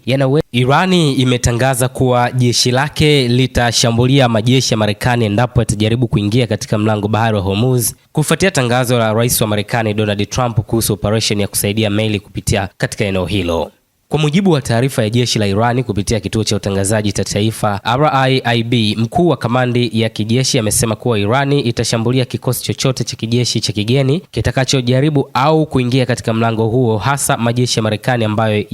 baharini. Irani imetangaza kuwa jeshi lake litashambulia majeshi ya Marekani endapo yatajaribu kuingia katika mlango bahari wa Hormuz, kufuatia tangazo la Rais wa Marekani Donald Trump kuhusu operation ya kusaidia meli kupitia katika eneo hilo. Kwa mujibu wa taarifa ya jeshi la Irani kupitia kituo cha utangazaji cha taifa RIIB, mkuu wa kamandi ya kijeshi amesema kuwa Irani itashambulia kikosi chochote cha kijeshi cha kigeni kitakachojaribu au kuingia katika mlango huo, hasa majeshi ya Marekani ambayo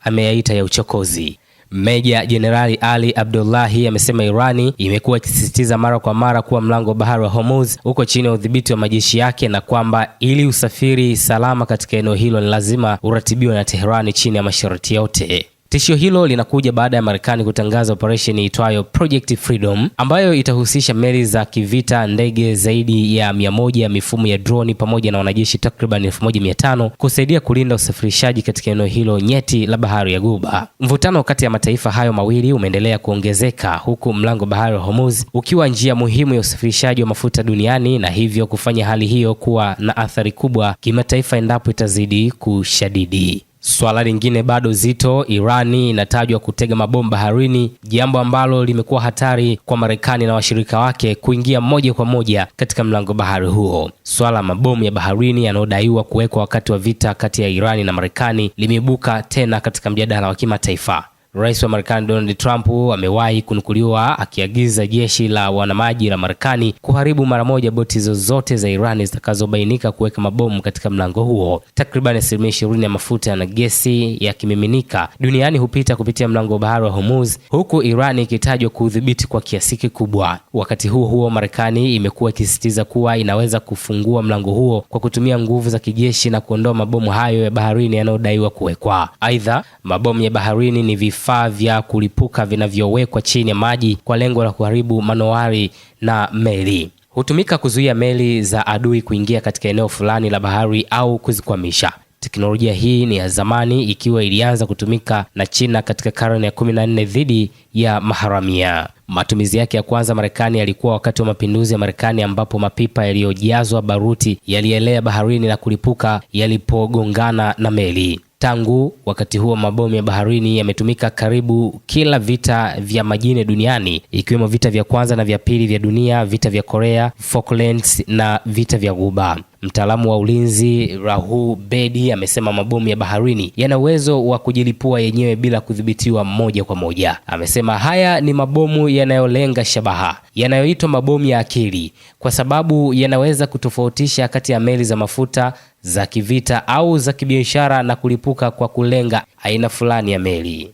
ameyaita ya uchokozi. Meja Jenerali Ali Abdullahi amesema Irani imekuwa ikisisitiza mara kwa mara kuwa mlango wa bahari wa Hormuz uko chini ya udhibiti wa majeshi yake, na kwamba ili usafiri salama katika eneo hilo ni lazima uratibiwe na Teherani chini ya masharti yote. Tishio hilo linakuja baada ya Marekani kutangaza operation iitwayo Project Freedom, ambayo itahusisha meli za kivita, ndege zaidi ya 100, mifumo ya droni pamoja na wanajeshi takriban 1500 kusaidia kulinda usafirishaji katika eneo hilo nyeti la bahari ya Ghuba. Mvutano kati ya mataifa hayo mawili umeendelea kuongezeka, huku mlango bahari wa Hormuz ukiwa njia muhimu ya usafirishaji wa mafuta duniani, na hivyo kufanya hali hiyo kuwa na athari kubwa kimataifa endapo itazidi kushadidi. Swala lingine bado zito, Irani inatajwa kutega mabomu baharini, jambo ambalo limekuwa hatari kwa Marekani na washirika wake kuingia moja kwa moja katika mlango bahari huo. Swala mabomu ya baharini yanayodaiwa kuwekwa wakati wa vita kati ya Irani na Marekani limeibuka tena katika mjadala wa kimataifa. Rais wa Marekani Donald Trump amewahi kunukuliwa akiagiza jeshi la wanamaji la Marekani kuharibu mara moja boti zozote za Irani zitakazobainika kuweka mabomu katika mlango huo. Takriban 20% ya mafuta na gesi ya kimiminika duniani hupita kupitia mlango wa bahari wa Hormuz, huku Irani ikitajwa kudhibiti kwa kiasi kikubwa. Wakati huo Marekani imekuwa ikisisitiza kuwa inaweza kufungua mlango huo kwa kutumia nguvu za kijeshi na kuondoa mabomu hayo ya baharini yanayodaiwa kuwekwa. Aidha, mabomu ya baharini ni vifaa vya kulipuka vinavyowekwa chini ya maji kwa lengo la kuharibu manowari na meli. Hutumika kuzuia meli za adui kuingia katika eneo fulani la bahari au kuzikwamisha. Teknolojia hii ni ya zamani, ikiwa ilianza kutumika na China katika karne ya 14 dhidi ya maharamia. Matumizi yake ya kwanza Marekani yalikuwa wakati wa mapinduzi ya Marekani, ambapo mapipa yaliyojazwa baruti yalielea baharini na kulipuka yalipogongana na meli. Tangu wakati huo mabomu ya baharini yametumika karibu kila vita vya majini duniani, ikiwemo vita vya kwanza na vya pili vya dunia, vita vya Korea, Falklands na vita vya Ghuba. Mtaalamu wa ulinzi Rahul Bedi amesema mabomu ya baharini yana uwezo wa kujilipua yenyewe bila kudhibitiwa moja kwa moja. Amesema haya ni mabomu yanayolenga shabaha, yanayoitwa mabomu ya akili, kwa sababu yanaweza kutofautisha kati ya meli za mafuta, za kivita au za kibiashara na kulipuka kwa kulenga aina fulani ya meli.